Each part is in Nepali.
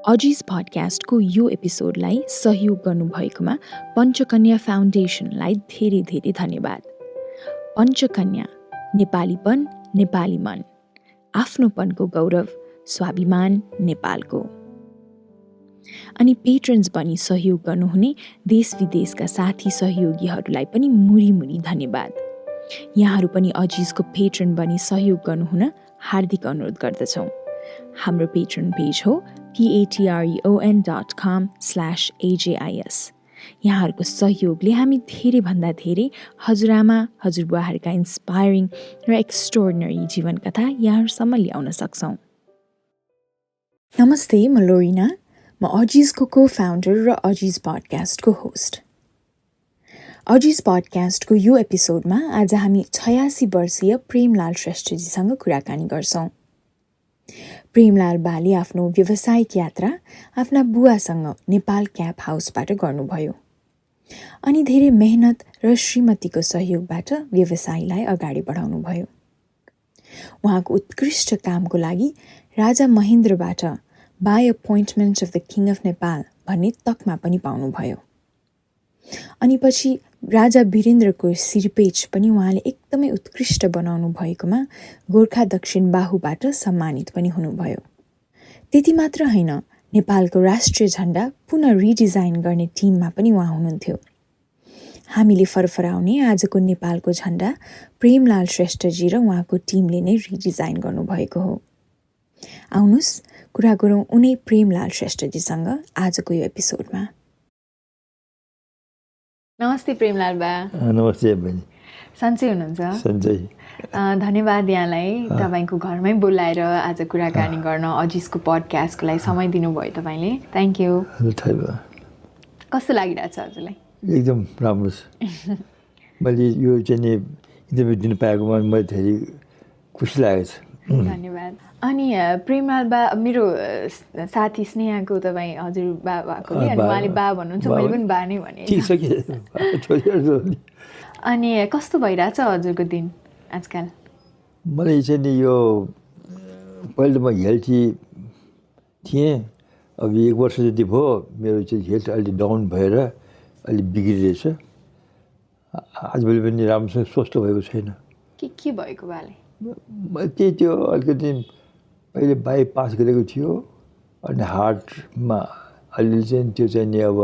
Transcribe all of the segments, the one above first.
अजिज पडकास्टको यो एपिसोडलाई सहयोग गर्नुभएकोमा पञ्चकन्या फाउन्डेसनलाई धेरै धेरै धन्यवाद। पञ्चकन्या, नेपालीपन, नेपाली मन, आफ्नोपनको गौरव, स्वाभिमान नेपालको। अनि पेट्रन्स बनी सहयोग गर्नुहुने देश विदेशका साथी सहयोगीहरूलाई पनि मुरी मुरी धन्यवाद। यहाँहरू पनि अजिजको पेट्रन बनी सहयोग गर्नुहुन हार्दिक अनुरोध गर्दछौँ। हाम्रो पेट्रन पेज हो patreon.com/ajis। यहाँहरूको सहयोगले हामी धेरैभन्दा धेरै हजुरआमा हजुरबुवाहरूका इन्स्पायरिङ र एक्स्ट्रोर्डिनरी जीवन कथा यहाँहरूसम्म ल्याउन सक्छौँ। नमस्ते, म लोरिना। म अजिजको को-फाउन्डर र अजिज पडकास्टको होस्ट। अजिज पडकास्टको यो एपिसोडमा आज हामी 86 वर्षीय प्रेमलाल श्रेष्ठजीसँग कुराकानी गर्छौँ। प्रेमलाल बाले आफ्नो व्यावसायिक यात्रा आफ्ना बुवासँग नेपाल क्याप हाउसबाट गर्नुभयो अनि धेरै मेहनत र श्रीमतीको सहयोगबाट व्यवसायलाई अगाडि बढाउनुभयो। उहाँको उत्कृष्ट कामको लागि राजा महेन्द्रबाट by appointment of the king of Nepal भन्ने तकमा पनि पाउनुभयो। अनि पछि राजा वीरेन्द्रको सिरपेच पनि उहाँले एकदमै उत्कृष्ट बनाउनु भएकोमा गोर्खा दक्षिण बाहुबाट सम्मानित पनि हुनुभयो। त्यति मात्र होइन, नेपालको राष्ट्रिय झण्डा पुनः रिडिजाइन गर्ने टिममा पनि उहाँ हुनुहुन्थ्यो। हामीले फरफराउने आजको नेपालको झण्डा प्रेमलाल श्रेष्ठजी र उहाँको टिमले नै रिडिजाइन गर्नुभएको हो। आउनुहोस् कुरा गरौँ उनै प्रेमलाल श्रेष्ठजीसँग आजको यो एपिसोडमा। नमस्ते प्रेमलाल बा। नमस्ते बहिनी। सन्चै हुनुहुन्छ? सन्चै। धन्यवाद यहाँलाई तपाईँको घरमै बोलाएर आज कुराकानी गर्न अजिजको पडकास्टको लागि समय दिनुभयो तपाईँले। Thank you. कस्तो लागिरहेछ हजुरलाई? एकदम राम्रो छ। मैले यो चाहिँ नि इन्टरभ्यू दिनु पाएकोमा मलाई धेरै खुसी लागेको छ। धन्यवाद। अनि प्रेमलाल बा, मेरो साथी स्नेहाको तपाईँ हजुर बा भएको कि, अनि उहाँले बा भन्नुहुन्छ, मैले पनि बा नै भने। ठिक छ कि। अनि कस्तो भइरहेछ हजुरको दिन आजकल? मलाई चाहिँ नि यो पहिले म हेल्थी थिएँ, अब 1 वर्ष जति भयो मेरो चाहिँ हेल्थ अलि डाउन भएर अलि बिग्रिरहेछ। आजभोलि पनि राम्रोसँग स्वस्थ भएको छैन। के भएको बाले? त्यही त्यो अलिकति पहिले बाइपास गरेको थियो अनि हार्टमा अलिअलि चाहिँ त्यो चाहिँ नि अब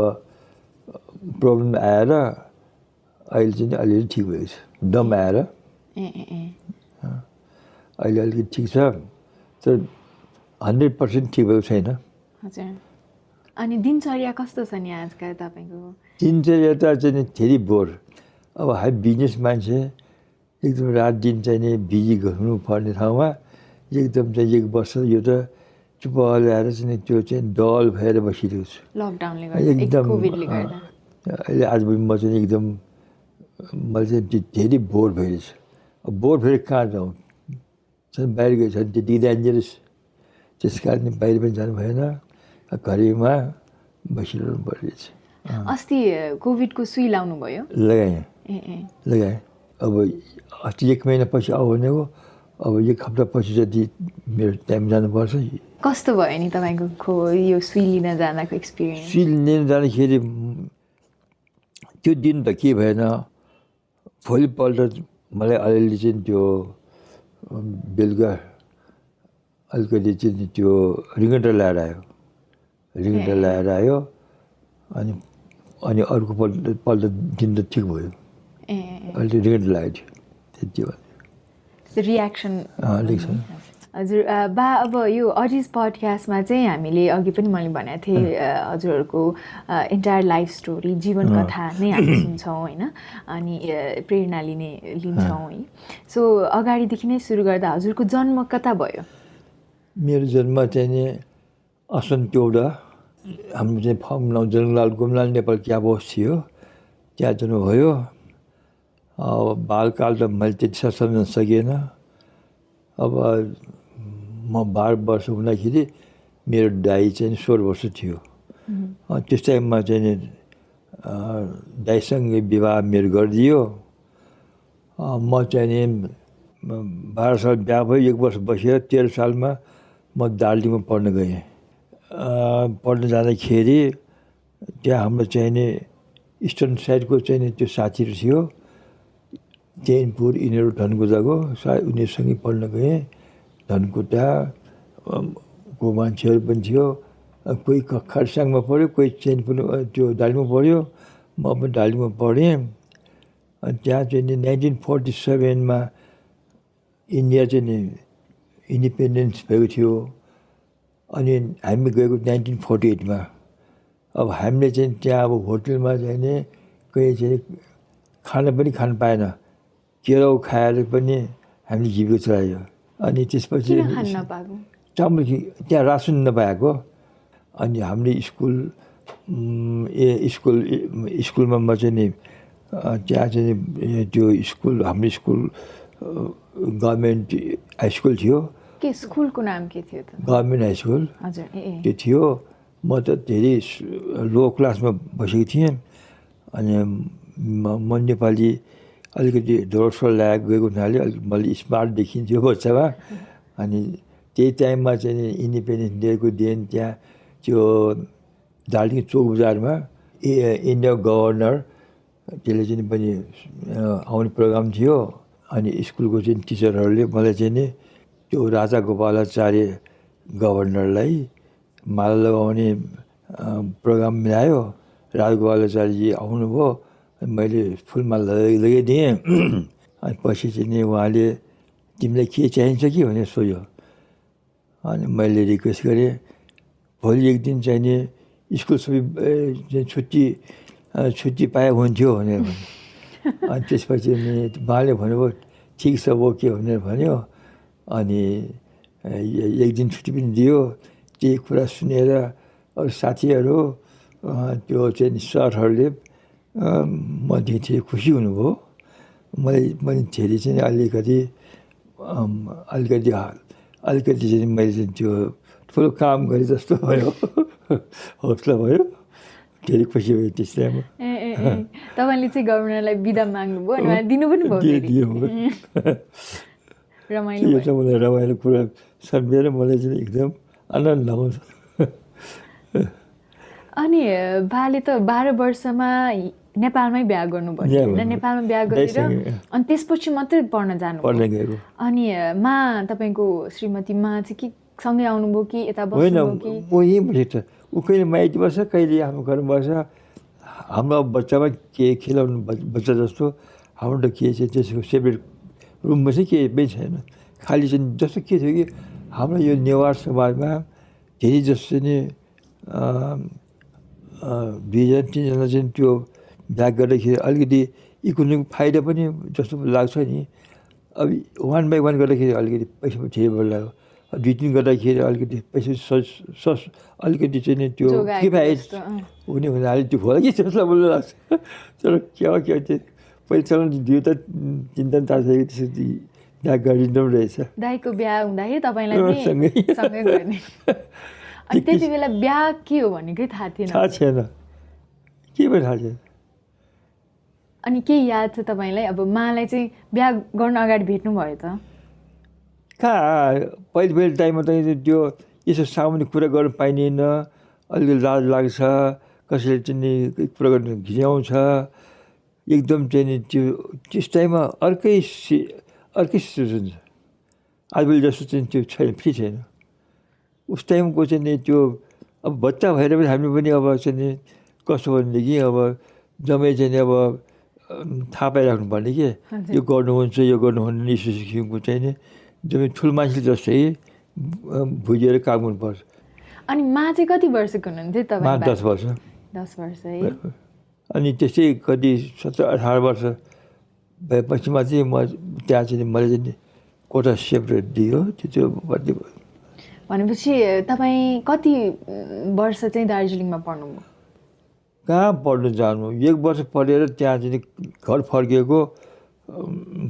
प्रब्लम आएर अहिले चाहिँ अलिअलि ठिक भएको छ। दम आएर अहिले अलिकति ठिक छ, तर 100% ठिक भएको छैन। हजुर। अनि दिनचर्या कस्तो छ नि आजकल तपाईँको? दिनचर्या त चाहिँ धेरै बोर। अब हामी बिजनेस मान्छे एकदम रात दिन चाहिँ नि बिजी हुनुपर्ने ठाउँमा एकदम चाहिँ 1 वर्ष यो त चुप ल्याएर चाहिँ त्यो चाहिँ डल भएर बसिरहेको छु। लकडाउनले गर्दा, एकदम कोभिडले गर्दा। अहिले आजभोलि म चाहिँ एकदम मैले चाहिँ धेरै बोर भइरहेछ। अब बोर भएर कहाँ जाउँ? बाहिर गएछ भने त्यति डेन्जरस, त्यस कारण बाहिर पनि जानु भएन, घरैमा बसिरहनु परिरहेछ। अस्ति कोभिडको सुई लाउनु भयो? लगाएँ। अब अस्ति 1 महिनापछि आऊ भनेको, अब 1 हप्तापछि जति मेरो टाइम जानुपर्छ। कस्तो भयो नि तपाईँको यो सुई लिन जाँदाको एक्सपिरियन्स? सुई लिन जाँदाखेरि त्यो दिन त के भएन, भोलिपल्ट मलाई अलिअलि चाहिँ त्यो बेलुका अलिकति चाहिँ त्यो रिङ्गटा ल्याएर आयो। अनि अर्को पल्ट दिन त ठिक भयो। अहिले रिङ्गटा लागेको थियो, त्यति भयो रियाक्सन। हजुर बा, अब यो अजिज पडकास्टमा चाहिँ हामीले अघि पनि मैले भनेको थिएँ हजुरहरूको इन्टायर लाइफ स्टोरी, जीवन कथा नै हामी सुन्छौँ होइन, अनि प्रेरणा लिन्छौँ है। सो अगाडिदेखि नै सुरु गर्दा हजुरको जन्म कता भयो? मेरो जन्म चाहिँ नि असम चौडा, हाम्रो चाहिँ फर्म नाउँ जङ्गलाल गोमलाल नेपाल क्याब हाउस थियो, त्यहाँ जन्म भयो। बालकाल त मैले त्यति साह्रो सम्झन सकिएन। अब म 12 वर्ष हुँदाखेरि मेरो दाइ चाहिँ 16 वर्ष थियो। त्यस टाइममा चाहिँ नि दाइसँगै विवाह मेरो गरिदियो। म चाहिँ नि 12 साल बिहा भयो, 1 वर्ष बसेर 13 सालमा म दार्जिलिङमा पढ्न गएँ। पढ्न जाँदाखेरि त्यहाँ हाम्रो चाहिँ नि इस्टर्न साइडको चाहिँ नि त्यो साथीहरू थियो चैनपुर यिनीहरू धनकुटाको उनीहरूसँगै पढ्न गएँ धनकुटा को मान्छेहरू पनि थियो कोही खरसाङमा पढ्यो कोही चैनपुर त्यो डालिममा पढ्यो म पनि डालिममा पढेँ अनि त्यहाँ चाहिँ नि 1947मा इन्डिया चाहिँ नि इन्डिपेन्डेन्स भएको थियो अनि हामी गएको 1948मा अब हामीले चाहिँ त्यहाँ अब होटलमा चाहिँ नि कहीँ चाहिँ खाना पनि खान पाएन केराउ खाएर पनि हामीले जीविका चलायो अनि त्यसपछि चामल त्यहाँ रासन नपाएको अनि हामीले स्कुलमा म चाहिँ नि त्यहाँ चाहिँ त्यो स्कुल हाम्रो स्कुल गभर्मेन्ट हाई स्कुल थियो के स्कुलको नाम के थियो त गभर्मेन्ट हाई स्कुल हजुर त्यो थियो म त धेरै लो क्लासमा बसेको थिएँ अनि म नेपाली अलिकति ढोरसोल लागेको गएको हुनाले अलिक मैले स्मार्ट देखिन्थ्यो बच्चामा अनि त्यही टाइममा चाहिँ इन्डिपेन्डेन्स डेको दिन त्यहाँ त्यो दार्जिलिङ चोक बजारमा इन्डिया गभर्नर त्यसले चाहिँ पनि आउने प्रोग्राम थियो अनि स्कुलको चाहिँ टिचरहरूले मलाई चाहिँ नि त्यो राजा गोपालाचार्य गभर्नरलाई माला लगाउने प्रोग्राम मिलायो राजा गोपालाचार्यजी आउनुभयो मैले फुलमाला लगाइदिएँ अनि पछि चाहिँ नि उहाँले तिमीलाई के चाहिन्छ कि भनेर सोध्यो अनि मैले रिक्वेस्ट गरेँ भोलि एक दिन चाहिँ नि स्कुल सबै छुट्टी पाए हुन्थ्यो भनेर भने अनि त्यसपछि नि उहाँले भन्नुभयो ठिक छ ओके भनेर भन्यो अनि एक दिन छुट्टी पनि दियो त्यही कुरा सुनेर अरू साथीहरू त्यो चाहिँ सरहरूले मदेखि खुसी हुनुभयो मैले धेरै चाहिँ अलिकति चाहिँ मैले चाहिँ त्यो ठुलो काम गरेँ जस्तो भयो हौसला भयो धेरै खुसी भयो त्यस टाइममा तपाईँले चाहिँ गभर्नरलाई बिदा माग्नुभयो अनि उहाँले दिनु पनि भयो यो चाहिँ मलाई रमाइलो कुरा सम्झेर मलाई चाहिँ एकदम आनन्द आउँछ अनि बाले त 12 वर्षमा नेपालमै बिहा गर्नुभयो होइन नेपालमा बिहा गरेर अनि त्यसपछि मात्रै पढ्न जानुभयो अनि मा तपाईँको श्रीमती मा चाहिँ के सँगै आउनुभयो कि यता बस्नुभयो कि म यहीँ बसेको छ ऊ कहिले माइती बस्छ कहिले आफ्नो घरमा बस्छ हाम्रो बच्चामा के खेलाउनु बच्चा जस्तो हाम्रो त के चाहिँ त्यसको सेपरेट रुममा चाहिँ केही पनि छैन खालि चाहिँ जस्तो के थियो कि हाम्रो यो नेवार समाजमा धेरै जस्तो नि 2-3जना चाहिँ त्यो बिहा गर्दाखेरि अलिकति इकोनोमिक फाइदा पनि जस्तो लाग्छ नि अब 1 by 1 गर्दाखेरि अलिकति पैसा पनि धेरै बढ लाग्यो 2-3 गर्दाखेरि अलिकति पैसा अलिकति चाहिँ नि त्यो किफायत हुने हुनाले त्यो होला कि जस्तो मलाई लाग्छ तर के त्यो पहिला चलाउनु 2 त 3 त तासेको त्यसरी बिहा गरिँदो रहेछ दाइको बिहा हुँदाखेरि तपाईँलाई सँगै गर्ने अनि त्यति बेला बिहा के हो भनेकै थाहा थिएन के पनि थाहा छैन अनि के याद छ तपाईँलाई अब मालाई चाहिँ बिहा गर्न अगाडि भेट्नु भयो त पहिलो टाइममा त त्यो यसो सामान्य कुरा गर्न पाइँदैन अलिकति लाज लाग्छ कसैले चाहिँ कुरा गर्न घिच्याउँछ एकदम चाहिँ नि त्यस टाइममा अर्कै सिचुएसन छ आजभोलि जस्तो चाहिँ त्यो छैन फ्री छैन उस टाइमको चाहिँ नि त्यो अब बच्चा भएर पनि हामी पनि अब चाहिँ नि कस्तो भनेदेखि अब जम्मै चाहिँ नि अब थाहा पाइराख्नु पर्ने कि यो गर्नुहुन्छ यो गर्नुहुन्न स्कुलको चाहिँ नि जम्मै ठुलो मान्छे जस्तै बुझेर काम गर्नुपर्छ अनि मा चाहिँ कति वर्षको हुनुहुन्थ्यो तपाईँ 10 वर्ष 10 वर्ष है अनि त्यस्तै कति 17-18 वर्ष भएपछिमा चाहिँ म त्यहाँ चाहिँ मैले चाहिँ कोटा सेपरेट दियो त्यो भनेपछि तपाईँ कति वर्ष चाहिँ दार्जिलिङमा पढ्नुभयो कहाँ पढ्नु जानु 1 वर्ष पढेर त्यहाँ चाहिँ घर फर्किएको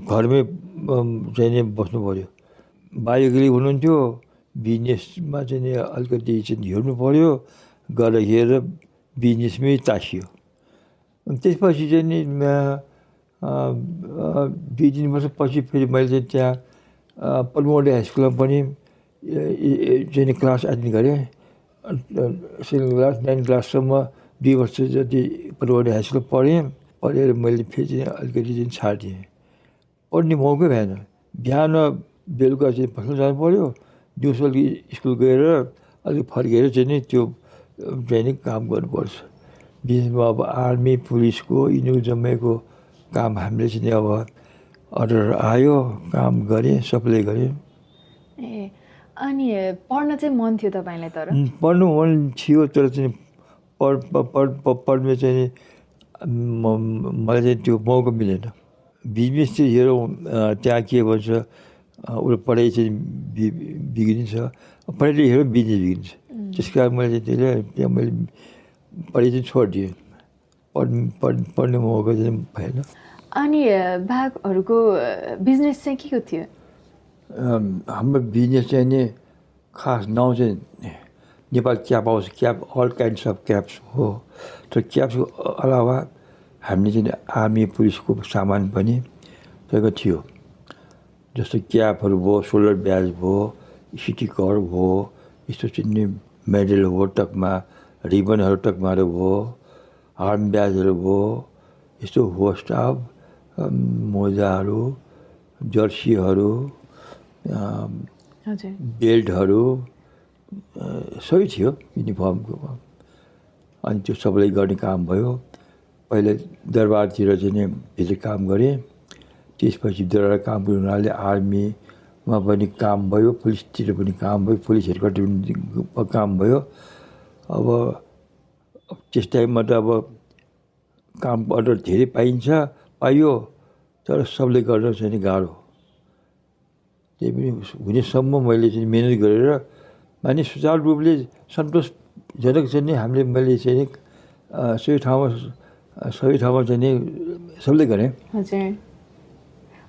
घरमै चाहिँ नि बस्नु पऱ्यो बाहिर हुनुहुन्थ्यो बिजनेसमा चाहिँ नि अलिकति चाहिँ हेर्नु पऱ्यो गरेर हेरेर बिजनेसमै तासियो अनि त्यसपछि चाहिँ नि 2-3 वर्षपछि फेरि मैले चाहिँ त्यहाँ पल्मोडे हाई स्कुलमा पनि चाहिँ क्लास एटेन्ड गरेँ सेकेन्ड क्लास 9 क्लाससम्म 2 वर्ष जति परवरी हाई स्कुल पढेँ। पढेर मैले फेरि चाहिँ अलिकति चाहिँ छाडिदिएँ। पढ्ने मौकै भएन। बिहान बेलुका चाहिँ बस्न जानु पऱ्यो, दिउँसो स्कुल गएर अलिक फर्केर चाहिँ नि त्यो चाहिँ काम गर्नुपर्छ। विशेषमा अब आर्मी पुलिसको यिनीहरू जम्मैको काम हामीले चाहिँ अब अर्डर आयो, काम गरेँ, सप्लाई गरेँ। ए अनि पढ्न चाहिँ मन थियो तपाईँलाई? तर पढ्नु मन थियो, तर चाहिँ पढ्नु चाहिँ मलाई चाहिँ त्यो मौका मिलेन। बिजनेस चाहिँ हेरौँ त्यहाँ के भन्छ, उसले पढाइ चाहिँ बिग्रिन्छ, पढाइले हेरौँ बिजनेस बिग्रिन्छ। त्यस कारण मैले त्यहाँ मैले पढाइ चाहिँ छोडिदिएँ। पढ्ने मौका चाहिँ भएन। अनि बाघहरूको बिजनेस चाहिँ के को थियो? हाम्रो बिजनेस चाहिँ नि खास नाउँ चाहिँ Nepal cap house, cap all kinds of caps हो। तर क्याप्सको अलावा हामीले चाहिँ आर्मी पुलिसको सामान पनि त्यसको थियो। जस्तो क्यापहरू भयो, सोल्डर ब्याज भयो, सिटी कभर भयो, यस्तो चाहिँ नि मेडल हो, टकमा रिबनहरू टकमाहरू भयो, आर्म ब्याजहरू भयो, यस्तो हो स्टाफ, मोजाहरू, जर्सीहरू, बेल्टहरू सबै थियो युनिफर्मको। अनि त्यो सबैलाई गर्ने काम भयो। पहिले दरबारतिर चाहिँ नि भित्र काम गरेँ, त्यसपछि दरबार काम गर्ने हुनाले आर्मीमा पनि काम भयो, पुलिसतिर पनि काम भयो, पुलिस हेडक्वार्टर पनि काम भयो। अब त्यस टाइममा त अब काम अर्डर धेरै पाइयो, तर सबले गर्न चाहिँ नि गाह्रो। त्यही पनि हुनेसम्म मैले चाहिँ मिहिनेत गरेर माने सुचारू रूपले सन्तोषजनक चाहिँ नि मैले चाहिँ नि सबै ठाउँमा चाहिँ नि सबले गरेँ। हजुर।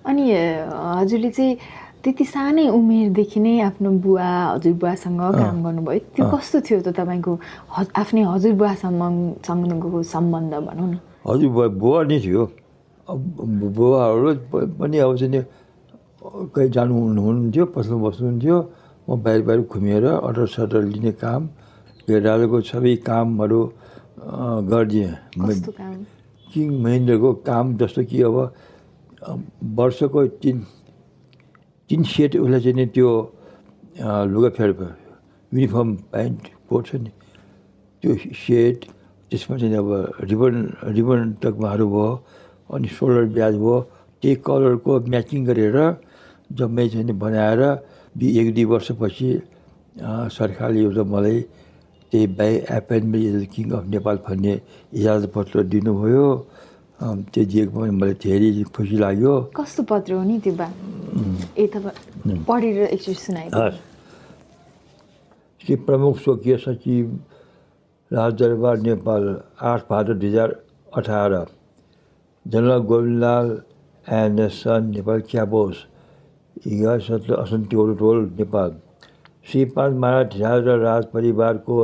अनि हजुरले चाहिँ त्यति सानै उमेरदेखि नै आफ्नो बुवा हजुरबुवासँग काम गर्नुभयो। त्यो कस्तो थियो त तपाईँको आफ्नै हजुरबुवासँगको सम्बन्ध भनौँ न? बुवा नै थियो। बुवाहरू पनि अब चाहिँ नि कहीँ जानु हुनुहुन्थ्यो, पसलमा बस्नुहुन्थ्यो, म बाहिर घुमेर अर्डर सर्डर लिने काम, राजाको सबै कामहरू गरिदिएँ। किङ महेन्द्रको काम जस्तो कि अब वर्षको तीन सेट उसलाई चाहिँ नि त्यो लुगा फेर युनिफर्म प्यान्ट कोट छ नि त्यो सेट, त्यसमा चाहिँ अब रिबन टकमाहरू भयो, अनि सोल्डर ब्याज भयो, त्यही कलरको म्याचिङ गरेर जम्मै चाहिँ नि बनाएर 1-2 वर्षपछि सरकारले एउटा मलाई त्यही by appointment as king of Nepal भन्ने इजाजत पत्र दिनुभयो। त्यो दिएको पनि मलाई धेरै खुसी लाग्यो। कस्तो पत्र हो नि त्यो बा? पढेर एकचोटि सुनाइदिनु। श्री प्रमुख स्वकीय सचिव राजदरबार नेपाल 8 भाद्र 2018। General Govindlal and son Nepal cap house 11 असन्ती रोड नेपाल। श्री 5 महाराज र राज परिवारको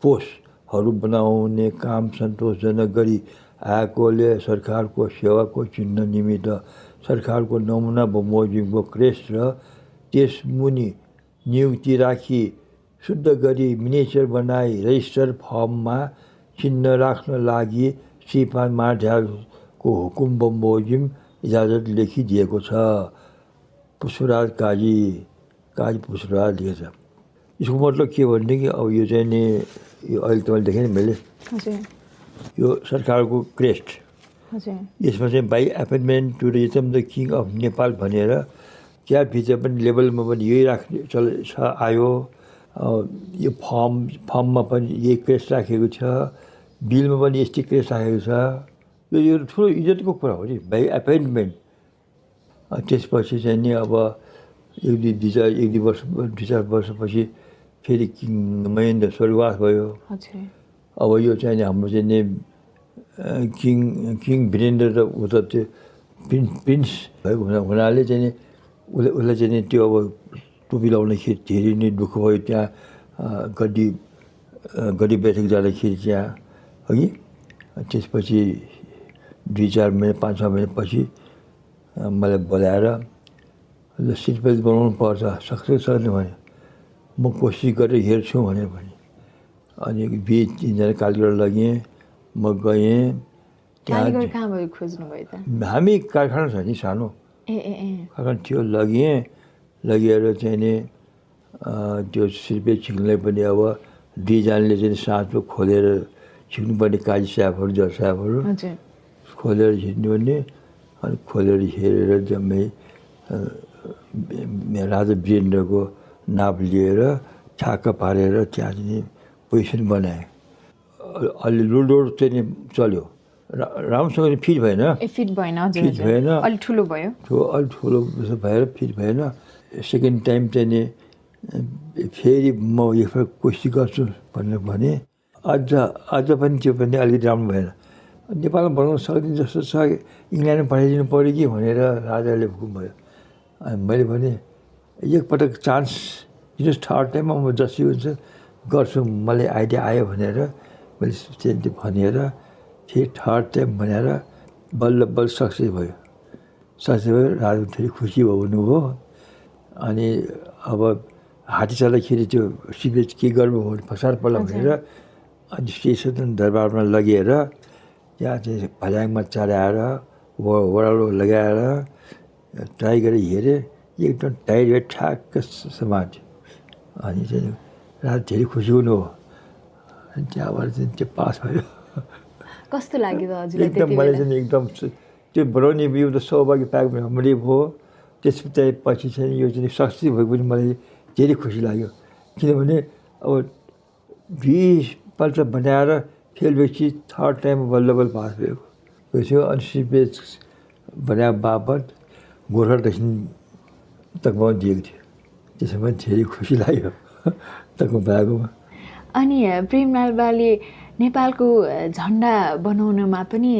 पोस्टहरू बनाउने काम सन्तोषजनक गरी आएकोले सरकारको सेवाको चिन्ह निमित्त सरकारको नमुना बमोजिमको क्रेस्ट र त्यसमुनि नियुक्ति राखी शुद्ध गरी मिनिएचर बनाई रजिस्टर फर्ममा चिन्ह राख्न लागि श्री 5 महाराजको हुकुम बमोजिम इजाजत लेखिदिएको छ। पुष्पराज काजी पुष्पराज लेखेछ। यसको मतलब के भनेदेखि अब यो चाहिँ नि यो अहिले तपाईँले देखेँ नि मैले, यो सरकारको क्रेस्ट, यसमा चाहिँ बाई एपोइन्टमेन्ट टु रिजम द किङ अफ नेपाल भनेर क्या भित्र पनि लेभलमा पनि यही राख्ने आयो। यो फर्ममा पनि यही क्रेस्ट राखेको छ, बिलमा पनि यस्तै क्रेस्ट राखेको छ। यो ठुलो इज्जतको कुरा हो नि, बाई एपोइन्टमेन्ट। त्यसपछि चाहिँ नि अब 1-2 वर्षपछि फेरि किङ महेन्द्र स्वर्गवास भयो। अब यो चाहिँ हाम्रो चाहिँ नि किङ वीरेन्द्र र उता त्यो प्रिन्स भएको हुनाले चाहिँ नि उसलाई चाहिँ नि त्यो अब टोपी लाउँदाखेरि धेरै नै दुःख भयो। त्यहाँ गड्डी बैठक जाँदाखेरि त्यहाँ अघि त्यसपछि 2-4 महिना 5-6 महिनापछि मलाई बोलाएर ल सिट बेल्ट बनाउनु पर्छ, सक्छ सक्ने भने म कोसिस गरेर हेर्छु भने अनि बिच 3 जना कालीगढ लगेँ, म गएँ कालीगढ कहाँ भयो खोज्नुभयो त? हामी कारखाना छ नि सानो कारखाना थियो, लगेर चाहिँ नि त्यो सिर्पे छिक्नलाई पनि अब दुईजनाले चाहिँ साँचो खोलेर छिक्नुपर्ने काजी स्यापहरू जर स्यापहरू खोलेर छिट्नुपर्ने, अनि खोलेर हेरेर जम्मै राजा वीरेन्द्रको नाप लिएर छाक्क पारेर त्यहाँ चाहिँ पोजिसन बनाएँ। अलि लुडोड चाहिँ नि चल्यो, राम्रोसँग फिट भएन, फिट भएन, फिट भएन, अलि ठुलो भयो, अलि ठुलो भएर फिट भएन। सेकेन्ड टाइम चाहिँ नि फेरि म एकपल्ट कोसिस गर्छु भनेर भने अझ पनि त्यो पनि अलिकति राम्रो भएन। नेपालमा बनाउन सक्दिनँ जस्तो छ, इङ्ल्यान्डमा पठाइदिनु पऱ्यो कि भनेर राजाले हुकुम भयो। अनि मैले भने एकपटक चान्स दिनुहोस्, थर्ड टाइममा म जसरी हुन्छ गर्छु, मलाई आइडिया आयो भनेर मैले त्यो भनेर फेरि थर्ड टाइम भनेर बल्ल सक्सेस भयो। राजा फेरि खुसी हुनुभयो। अनि अब हात्ती चल्दाखेरि त्यो सिपेज के गर्नु हो फसार पर्ला भनेर अनि स्टेसन दरबारमा लगेर त्यहाँ चाहिँ भल्याङमा चढाएर ओह्रालो लगाएर ट्राई गरेर हेरेँ, एकदम टाइट भएर ठ्याक्क समात्यो। अनि चाहिँ राजा धेरै खुसी हुनुभयो। अनि त्यहाँबाट चाहिँ त्यो पास भयो। कस्तो लाग्यो त हजुरलाई? एकदम मलाई चाहिँ एकदम त्यो बनाउने यो त सौभाग्य पाएको हामीले भयो। त्यसपछि चाहिँ यो चाहिँ सक्सेस भएको पनि मलाई धेरै खुसी लाग्यो। किनभने अब 20 पल्ट बनाएर फेल भएपछि थर्ड टाइम बल्ल पास भएको थियो। अनि सिपेज बनाए बापत गोर्खा दक्षिण तकमा दिएको थियो। त्यसमा धेरै खुसी लाग्यो तकमा पाएकोमा। अनि प्रेमलाल बाले नेपालको झन्डा बनाउनमा पनि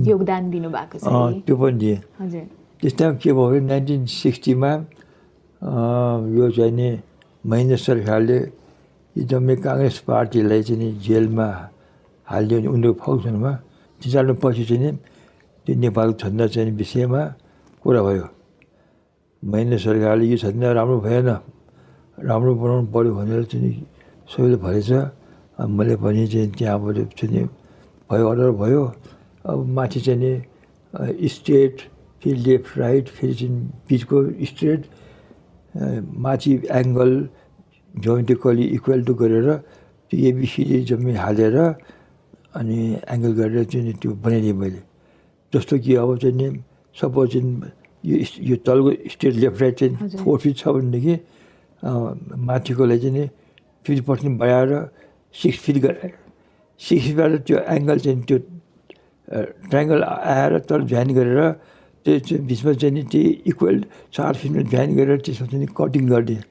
योगदान दिनुभएको छ। त्यो पनि दिएँ। हजुर। त्यस टाइम के भयो भने 1960मा यो चाहिँ नि महेन्द्र सरकारले जम्मै काङ्ग्रेस पार्टीलाई चाहिँ नि जेलमा हालिदियो भने उनीहरूको फङ्सनमा पछि चाहिँ नि त्यो नेपालको झन्डा चाहिँ विषयमा कुरा भयो। महेन्द्र सरकारले यो झन्डा राम्रो भएन, राम्रो बनाउनु पऱ्यो भनेर चाहिँ सबैले भनेछ। मैले पनि चाहिँ त्यहाँबाट चाहिँ नि भयो, अर्डर भयो। अब माथि चाहिँ नि स्ट्रेट, फेरि लेफ्ट राइट, फेरि चाहिँ बिचको स्ट्रेट, माथि एङ्गल जोमेट्रिकली इक्वल टु गरेर त्यो एबिसिडी जम्मै हालेर अनि एङ्गल गरेर चाहिँ त्यो बनाइदिएँ मैले। जस्तो कि अब चाहिँ नि सपोज चाहिँ यो तलको स्ट्रेट लेफ्ट राइट चाहिँ 4 फिट छ भनेदेखि माथिकोलाई चाहिँ नि 50% बढाएर 6 फिट गराएर 6 फिटबाट त्यो एङ्गल चाहिँ त्यो ट्राइङ्गल आएर तल जोइन गरेर त्यो चाहिँ बिचमा चाहिँ नि त्यो इक्वल 4 फिटमा जोइन गरेर त्यसमा चाहिँ कटिङ गरिदिएँ।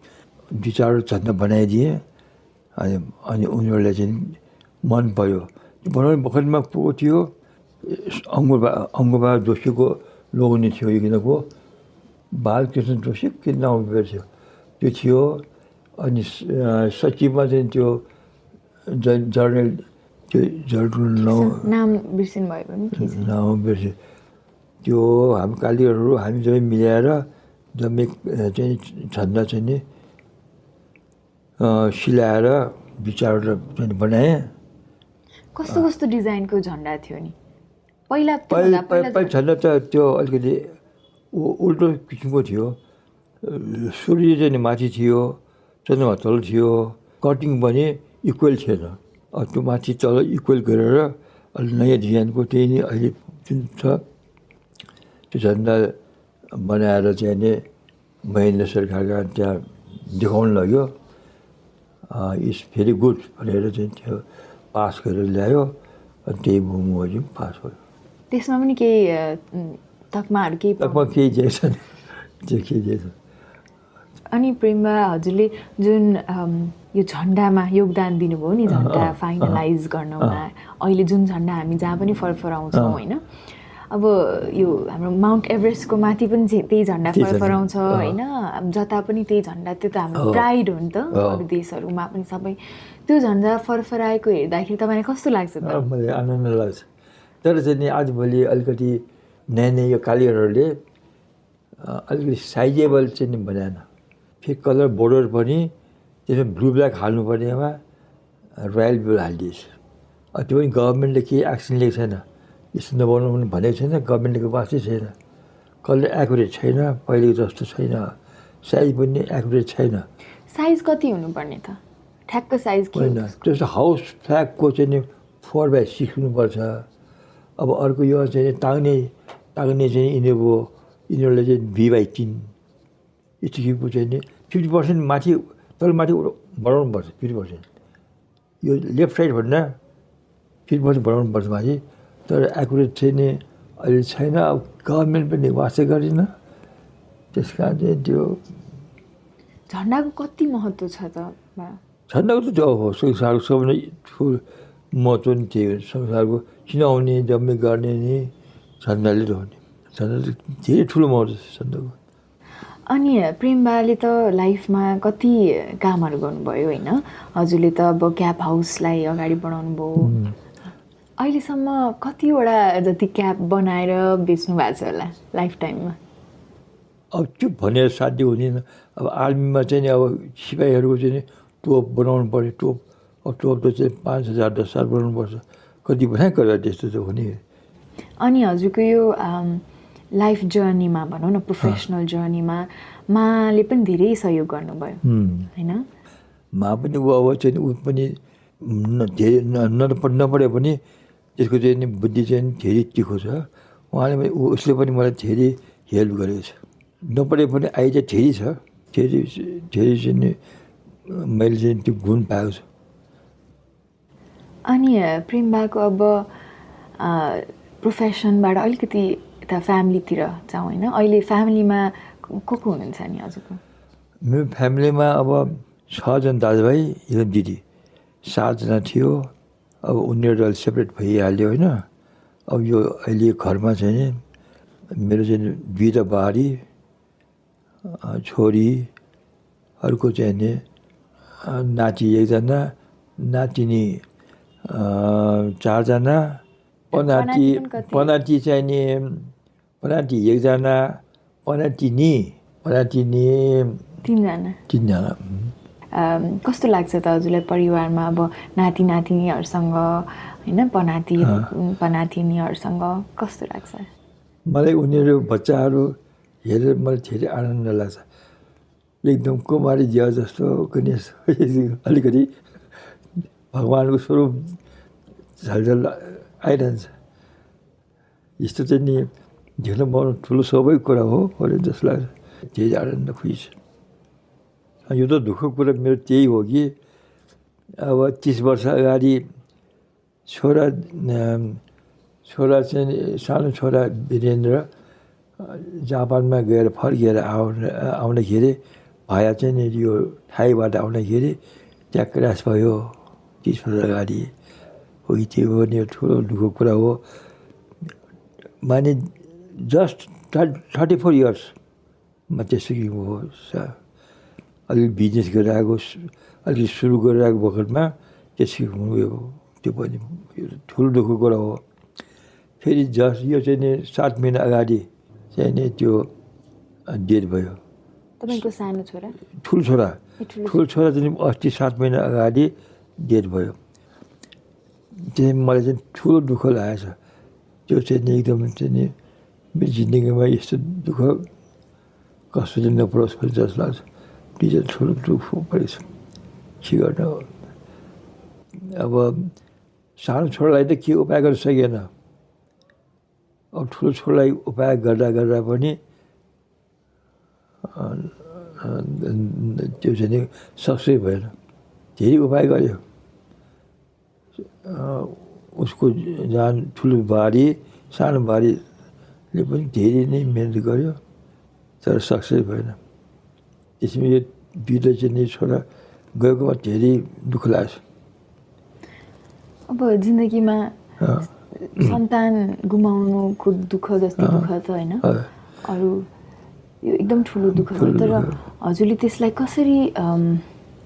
2-4 झन्डा बनाइदिएँ। अनि उनीहरूलाई चाहिँ मन पऱ्यो। बनाउने बखतमा को थियो, अङ्गबहादुर जोशीको लोग्ने थियो एकजनाको, बालकृष्ण जोशी के नाम थियो त्यो थियो। अनि सचिवमा चाहिँ त्यो जर्नल नाम बिर्सिनु भयो भने नाम बिर्स्यो। त्यो हामी कालीगढहरू हामी जम्मै मिलाएर जम्मै चाहिँ झन्डा चाहिँ नि सिलाएर 2-4वटा चाहिँ बनाएँ। कस्तो कस्तो डिजाइनको झन्डा थियो नि पहिला झन्डा त त्यो अलिकति उल्टो किसिमको थियो। सूर्य चाहिँ माथि थियो, चन्द्रमा तल थियो, कटिङ पनि इक्वल थिएन। त्यो माथि तल इक्वल गरेर अलि नयाँ डिजाइनको त्यही नै अहिले जुन छ त्यो झन्डा बनाएर चाहिँ नि महेन्द्र सरकारका त्यहाँ देखाउन लाग्यो। इट्स भेरी गुड भनेर चाहिँ त्यो पास गरेर ल्यायो। अनि त्यही मोमो चाहिँ पास भयो। त्यसमा पनि केही तकमाहरू केही दिएछ नि, केही दिएछ। अनि प्रेमबा हजुरले जुन यो झन्डामा योगदान दिनुभयो नि, झन्डा फाइनलाइज गर्नमा, अहिले जुन झन्डा हामी जहाँ पनि फरफराउँछौँ होइन, अब यो हाम्रो माउन्ट एभरेस्टको माथि पनि त्यही झन्डा फरफराउँछ होइन, जता पनि त्यही झन्डा, त्यो त हाम्रो प्राइड हो नि त। अरू देशहरूमा पनि सबै त्यो झन्डा फरफराएको हेर्दाखेरि तपाईँलाई कस्तो लाग्छ त? मलाई आनन्द लाग्छ। तर चाहिँ नि आजभोलि अलिकति नयाँ यो कालीगढहरूले अलिकति साइजेबल चाहिँ नि बनाएन। फेरि कलर बोर्डर पनि त्यसमा ब्लू ब्ल्याक हाल्नु पर्नेमा रोयल बिल हालिदिएछ। त्यो पनि गभर्मेन्टले केही एक्सन लिएको छैन, यस्तो नबनाउनु भनेको छैन, गभर्मेन्टको वास्तै छैन, कलर एकुरेट छैन, पहिलेको जस्तो छैन, साइज पनि एकुरेट छैन। साइज कति हुनुपर्ने त? ठ्याक्क साइज के होइन, त्यस्तो हाउस फ्ल्यागको चाहिँ नि 4/6 हुनुपर्छ। अब अर्को यो चाहिँ टाङ्ने चाहिँ यिनीहरूले चाहिँ 2/3 यस्तो किसिमको चाहिँ नि 50% माथि तलमाथि बढाउनुपर्छ। 50% यो लेफ्ट साइड भन्दा 50% बढाउनुपर्छ माथि, तर एकुरेट चाहिँ नि अहिले छैन। अब गभर्मेन्ट पनि वास्तै गरेन, त्यस कारण चाहिँ त्यो झन्डाको कति महत्त्व छ त? झन्डाको त त्यो हो संसारको सबभन्दा ठुलो महत्त्व नि त्यही हो। संसारको चिनाउने जम्मै गर्ने नि झन्डाले त हो नि। झन्डा त धेरै ठुलो महत्त्व छ झन्डाको। अनि प्रेमबाले त लाइफमा कति कामहरू गर्नुभयो होइन? हजुरले त अब क्याब हाउसलाई अगाडि बढाउनु भयो, अहिलेसम्म कतिवटा जति क्याब बनाएर बेच्नु भएको छ होला लाइफ टाइममा? अब त्यो भनेर साध्य हुँदैन। अब आर्मीमा चाहिँ नि अब सिपाहीहरूको चाहिँ नि टोप बनाउनु पऱ्यो। टोप त चाहिँ 5,000 10,000 बनाउनु पर्छ। कति बनाइ गरेर त्यस्तो त हुने। अनि हजुरको यो लाइफ जर्नीमा भनौँ न, प्रोफेसनल जर्नीमा माले पनि धेरै सहयोग गर्नुभयो होइन? मा पनि अब चाहिँ ऊ पनि धेरै नपढे पनि त्यसको चाहिँ नि बुद्धि चाहिँ धेरै तिखो छ। उहाँले पनि उसले पनि मलाई धेरै हेल्प गरेको छ। नपढे पनि आइडिया धेरै छ, धेरै चाहिँ नि मैले चाहिँ त्यो गुण पाएको छु। अनि प्रेमबाको अब प्रोफेसनबाट अलिकति यता फ्यामिलीतिर जाउँ होइन? अहिले फ्यामिलीमा को हुनुहुन्छ नि हजुरको? मेरो फ्यामिलीमा अब 6 जना दाजुभाइ, 1 दिदी, 7 जना थियो। अब उनीहरू अहिले सेपरेट भइहाल्यो होइन। अब यो अहिले घरमा चाहिँ मेरो चाहिँ 2टा बुहारी, छोरी, अर्को चाहिँ नि नाति 1 जना, नातिनी 4 जना, पनाति चाहिँ नि 1 जना, पनातिनी 3 जना। 3 जना। कस्तो लाग्छ त हजुरलाई परिवारमा अब नाति नातिनीहरूसँग होइन, पनातिनीहरूसँग कस्तो लाग्छ? मलाई उनीहरू बच्चाहरू हेरेर मलाई धेरै आनन्द लाग्छ। एकदम कुमारी जिया जस्तो अलिकति भगवान्को स्वरूप झलझल आइरहन्छ। यस्तो चाहिँ नि झेल्न पाउनु ठुलो स्वाभाविक कुरा हो जस्तो लाग्छ। धेरै आनन्द खुसी छ। यो त दुःखको कुरा मेरो त्यही हो कि अब 30 वर्ष अगाडि छोरा चाहिँ सानो छोरा वीरेन्द्र जापानमा गएर फर्किएर आउँदाखेरि भाया चाहिँ नि यो थाईबाट आउँदाखेरि त्यहाँ क्रास भयो 30 वर्ष अगाडि। हो त्यो हो नि ठुलो दुःखको कुरा हो। माने जस्ट 34 इयर्समा त्यस्तो हो। अलिक बिजनेस गरेर आएको, अलिक सुरु गरेर आएको बखतमा त्यसै हुनुभयो। त्यो पनि ठुलो दुःखको कुरा हो। फेरि यो चाहिँ नि 7 महिना अगाडि चाहिँ नि त्यो डेथ भयो। तपाईँको सानो छोरा? ठुलो छोरा चाहिँ अस्ति 7 महिना अगाडि डेथ भयो। चाहिँ मलाई चाहिँ ठुलो दुःख लागेको छ। त्यो चाहिँ नि एकदम चाहिँ नि मेरो जिन्दगीमा यस्तो दुःख कस्तो चाहिँ नपरोस् भन्ने जस्तो लाग्छ। त्यो चाहिँ ठुलो दुःख परेको छ। के गर्नु हो। अब सानो छोरालाई त के उपाय गर्न सकेन। अब ठुलो छोरालाई उपाय गर्दा पनि त्यो चाहिँ नि सक्सेस भएन। धेरै उपाय गर्यो। उसको जहाँ ठुलो बुहारी सानो बुहारीले पनि धेरै नै मिहिनेत गर्यो, तर सक्सेस भएन। त्यसमा यो 2टा चाहिँ नि छोरा गएकोमा धेरै दुःख लाग्छ। अब जिन्दगीमा सन्तान गुमाउनुको दुःख जस्तो दुःख त होइन, अरू यो एकदम ठुलो दुःख हो। तर हजुरले त्यसलाई कसरी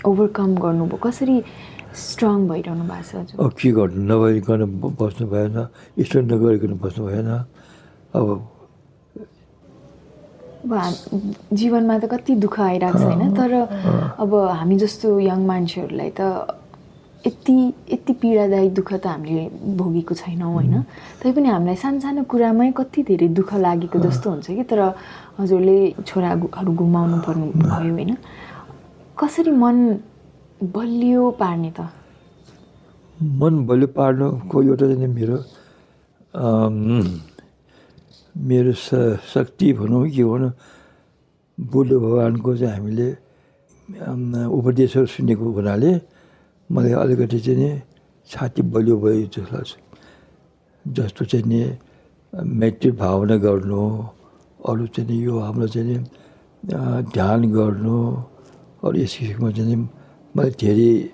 ओभरकम गर्नुभयो, कसरी स्ट्रङ भइरहनु भएको छ हजुर? अब के गर्नु, नभइकन बस्नु भएन, स्ट्रङ नगरिकन बस्नु भएन। अब जीवनमा त कति दुःख आइरहेको छ होइन, तर अब हामी जस्तो यङ मान्छेहरूलाई त यति पीडादायी दुःख त हामीले भोगेको छैनौँ होइन, तैपनि हामीलाई सानो कुरामै कति धेरै दुःख लागेको जस्तो हुन्छ कि। तर हजुरले छोराहरू गुमाउनु पर्नु भयो होइन, कसरी मन बलियो पार्ने त? मन बलियो पार्नुको एउटा चाहिँ मेरो शक्ति भनौँ के भनौँ, बुद्ध भगवान्को चाहिँ हामीले उपदेशहरू सुनेको हुनाले मलाई अलिकति चाहिँ नि छाती बलियो भयो जस्तो लाग्छ। जस्तो चाहिँ नि मैत्री भावना गर्नु, अरू चाहिँ नि यो हाम्रो चाहिँ नि ध्यान गर्नु, अरू यस किसिमको चाहिँ नि मलाई धेरै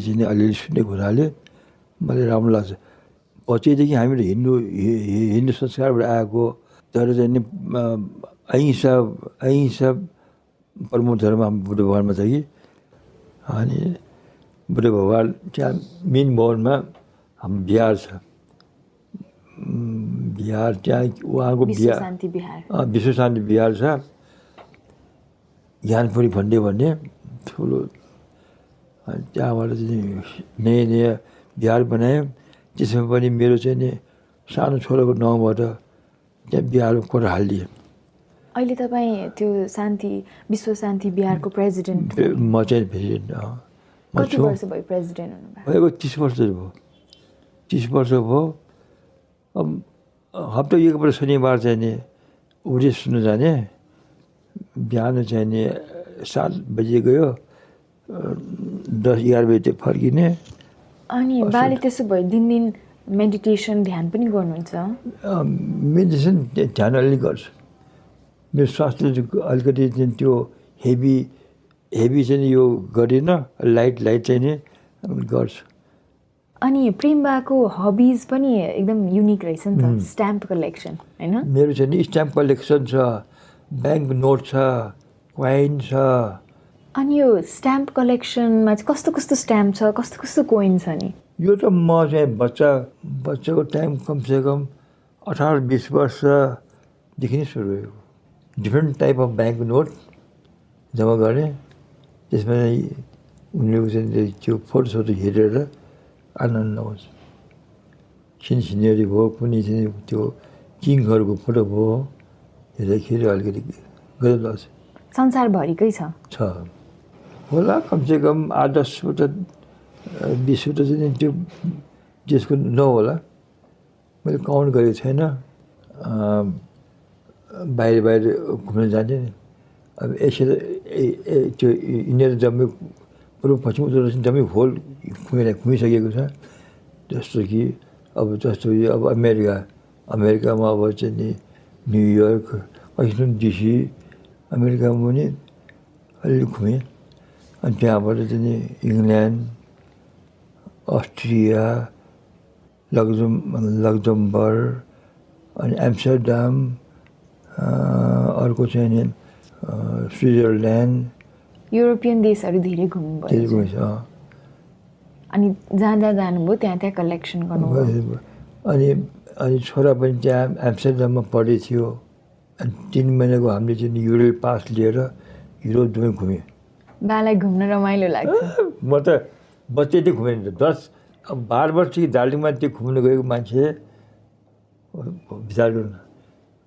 चाहिँ नि अलिअलि सुनेको हुनाले मलाई राम्रो लाग्छ। बच्चैदेखि हामीहरू हिन्दू संस्कारबाट आएको, तर चाहिँ नि अहिंसा प्रमुख धर्म हाम्रो बुद्ध भगवानमा छ कि। अनि बुद्ध भगवान त्यहाँ मेन भवनमा हाम्रो बिहार छ, बिहार त्यहाँ उहाँको विश्व शान्ति बिहार छ। ज्ञानपुरी भन्ने ठुलो, त्यहाँबाट चाहिँ नयाँ बिहार बनायो। त्यसमा पनि मेरो चाहिँ नि सानो छोराको नाउँबाट त्यहाँ बिहारमा कोठा हालिदिएँ। अहिले तपाईँ त्यो विश्व शान्ति बिहारको प्रेसिडेन्ट? म चाहिँ प्रेसिडेन्ट। कति वर्ष भयो प्रेसिडेन्ट हुनुभयो? भएको 30 वर्ष भयो। 30 वर्ष भयो। अब हप्ता एकपल्ट शनिबार चाहिँ नि उपदेश सुन्नु जाने, बिहान चाहिँ नि 7 बजे गयो, 10-11 बजे फर्किने। अनि बाले त्यसो भयो दिन मेडिटेसन ध्यान पनि गर्नुहुन्छ? मेडिटेसन ध्यान अलिअलि गर्छु। मेरो स्वास्थ्यले अलिकति चाहिँ त्यो हेभी चाहिँ यो गरेन, लाइट चाहिँ नि गर्छु। अनि प्रेमबाको हबिज पनि एकदम युनिक रहेछ नि त, स्ट्याम्प कलेक्सन होइन? मेरो चाहिँ नि स्ट्याम्प कलेक्सन छ, ब्याङ्क नोट छ, कोइन छ। अनि यो स्ट्याम्प कलेक्सनमा चाहिँ कस्तो स्ट्याम्प छ, कस्तो कोइन छ नि? यो त म चाहिँ बच्चाको टाइम कमसेकम 18-20 वर्षदेखि नै सुरु भएको। Different type of bank note जम्मा गरेँ। त्यसमा उनीहरूको चाहिँ त्यो फोटोसोटो हेरेर आनन्द आउँछ। सिनेरी भयो, कुनै चाहिँ त्यो किङहरूको फोटो भयो, हेर्दाखेरि अलिकति गजब लाग्छ। संसारभरिकै छ होला, कमसेकम 8-10वटा 20वटा चाहिँ त्यो त्यसको नहोला, मैले काउन्ट गरेको छैन। बाहिर घुम्न जाने नि, अब यसरी त्यो इन्डिया जम्मै पूर्व पश्चिम उत्तर दक्षिण जम्मै होल घुमिसकेको छ। जस्तो कि अब अब अमेरिकामा अब चाहिँ नि न्युयोर्क, वासिङ्टन डिसी, अमेरिकामा पनि अलिअलि घुमेँ। अनि त्यहाँबाट चाहिँ नि इङ्ल्यान्ड, अस्ट्रिया, लक्जमबर्ग, अनि एम्स्टर्डम, अर्को चाहिँ नि स्विजरल्यान्ड, युरोपियन देशहरू धेरै घुम्नुभयो। अनि जानुभयो त्यहाँ कलेक्सन गर्नुभयो। अनि छोरा पनि त्यहाँ एम्स्टर्डममा पढे थियो। अनि 3 महिनाको हामीले चाहिँ युरोप पास लिएर युरोप जम्मै घुमेँ। बालाई घुम्न रमाइलो लाग्छ? म त बच्चैदेखि घुमेँ नि त। 12 वर्षदेखि दार्जिलिङमा त्यो घुम्न गएको मान्छे विचार गर्नु।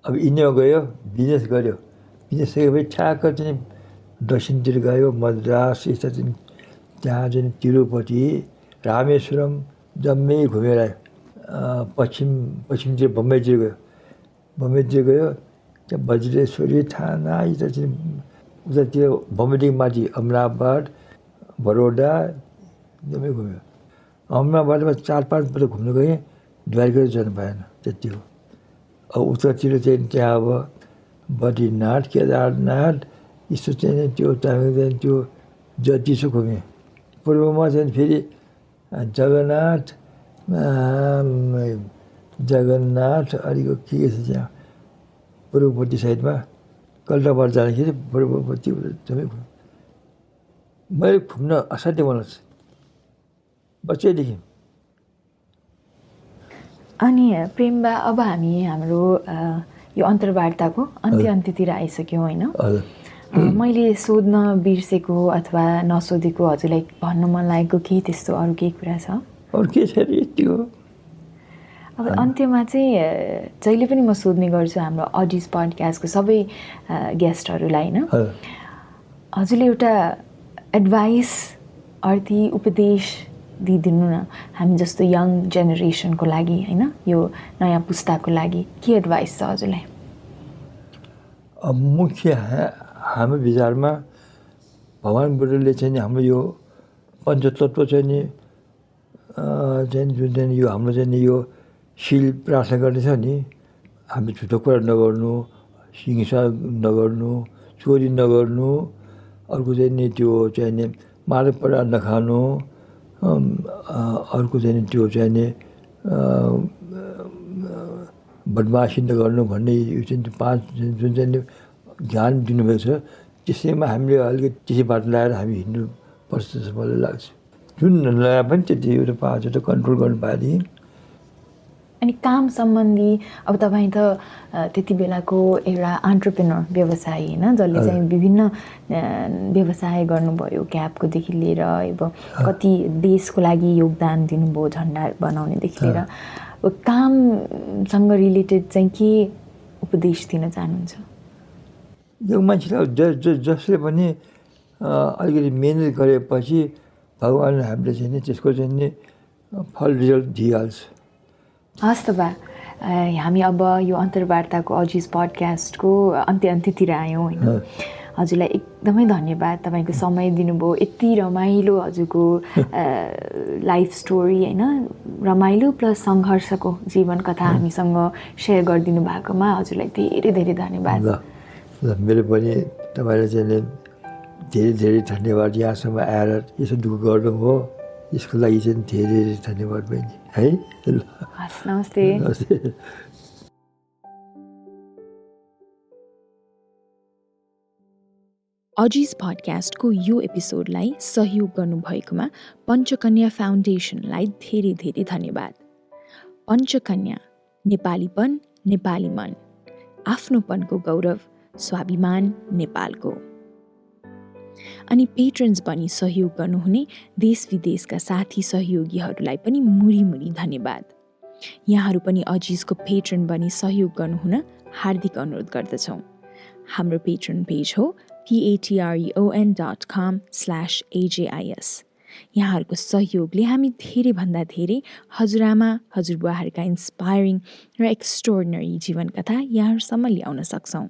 अब इन्डियामा गयो, बिजनेस गऱ्यो, बिजनेस सकेपछि ठ्याक्क चाहिँ दक्षिणतिर गयो, मद्रास, यस्ता चाहिँ त्यहाँ चाहिँ तिरुपति, रामेश्वरम जम्मै घुमेर आयो। पश्चिमतिर बम्बईतिर गयो, त्यहाँ वज्रेश्वरी, थाना, यता चाहिँ उतातिर बम्बईदेखि माथि अहमदाबाद, बडोदा जम्मै घुम्यो। अहमदाबादमा 4-5 पल्ट घुम्नु गएँ, द्वारका जानु पाएन, त्यति हो। अब उत्तरतिर चाहिँ त्यहाँ अब बद्रीनाथ, केदारनाथ, यस्तो चाहिँ त्यो जति छ घुमेँ। पूर्वमा चाहिँ फेरि जगन्नाथ अलिक के छ त्यहाँ पूर्वपट्टि साइडमा, कलकत्ताबाट जाँदाखेरि पूर्वपट्टि जम्मै घुमेँ। मैले घुम्न असाध्यै मन लाग्छ बच्चैदेखि। अनि प्रेमबा, अब हामी हाम्रो यो अन्तर्वार्ताको अन्त्यतिर आइसक्यौँ होइन? मैले सोध्न बिर्सेको अथवा नसोधेको हजुरलाई भन्न मन लागेको केही त्यस्तो अरू केही कुरा छ? अरू के छ यति हो। अब अन्त्यमा चाहिँ जहिले पनि म सोध्ने गर्छु हाम्रो अडिज पडकास्टको सबै गेस्टहरूलाई होइन, हजुरले एउटा एडभाइस अर्थी उपदेश दिइदिनु न हामी जस्तो यङ जेनेरेसनको लागि होइन, यो नयाँ पुस्ताको लागि के एडभाइस छ हजुरलाई? मुख्य हाम्रो विचारमा भगवान् बुद्धले चाहिँ नि हाम्रो यो पञ्चतत्त्व चाहिँ नि जुन चाहिँ यो हाम्रो चाहिँ नि यो शील प्रार्थना गर्ने छ नि, हामी झुटो कुरा नगर्नु, हिंसा नगर्नु, चोरी नगर्नु, अर्को चाहिँ नि त्यो चाहिँ नि मारपडा नखानु, अर्को चाहिँ नि त्यो चाहिँ नि बदमासी नगर्नु भन्ने यो चाहिँ 5 जुन चाहिँ नि ज्ञान दिनुभएको छ, त्यसैमा हामीले अलिकति त्यसै बाटो लगाएर हामी हिँड्नुपर्छ जस्तो मलाई लाग्छ। जुन नलागे पनि त्यति एउटा 5वटा कन्ट्रोल गर्नु पाएदेखि। अनि काम सम्बन्धी अब तपाईँ त त्यति बेलाको एउटा एन्टरप्रेनर व्यवसायी होइन, जसले चाहिँ विभिन्न व्यवसाय गर्नुभयो, क्याबकोदेखि लिएर अब कति देशको लागि योगदान दिनुभयो, झन्डा बनाउनेदेखि लिएर। अब कामसँग रिलेटेड चाहिँ के उपदेश दिन चाहनुहुन्छ? यो मान्छेलाई जसले पनि अलिकति मिहिनेत गरेपछि भगवान् हामीले चाहिँ नि त्यसको चाहिँ नि फल रिजल्ट दिइहाल्छ। हस् त बा, हामी अब यो अन्तर्वार्ताको अजिज पडकास्टको अन्त्यतिर आयौँ होइन। हजुरलाई एकदमै धन्यवाद, तपाईँको समय दिनुभयो, यति रमाइलो हजुरको लाइफ स्टोरी होइन, रमाइलो प्लस सङ्घर्षको जीवन कथा हामीसँग सेयर गरिदिनु भएकोमा हजुरलाई धेरै धेरै धन्यवाद। ल मेरो पनि तपाईँलाई चाहिँ धेरै धेरै धन्यवाद, यहाँसम्म आएर यसो दुःख गर्नुभयो, यसको लागि चाहिँ धेरै धेरै धन्यवाद बहिनी है। ल हस्, नमस्ते। नमस्ते। अजिज पडकास्टको यो एपिसोडलाई सहयोग गर्नुभएकोमा पञ्चकन्या फाउन्डेसनलाई धेरै धेरै धन्यवाद। पञ्चकन्या, नेपालीपन, नेपाली मन, आफ्नोपनको गौरव, स्वाभिमान नेपालको। अनि पेट्रन्स बनी सहयोग गर्नुहुने देश विदेशका साथी सहयोगीहरूलाई पनि मुरी धन्यवाद। यहाँहरू पनि अजिजको पेट्रन बनी सहयोग गर्नुहुन हार्दिक अनुरोध गर्दछौँ। हाम्रो पेट्रन पेज हो patreon.com/AJIS। यहाँहरूको सहयोगले हामी धेरैभन्दा धेरै हजुरआमा हजुरबुवाहरूका इन्स्पायरिङ र एक्स्ट्राअर्डिनरी जीवन कथा यहाँहरूसम्म ल्याउन सक्छौँ।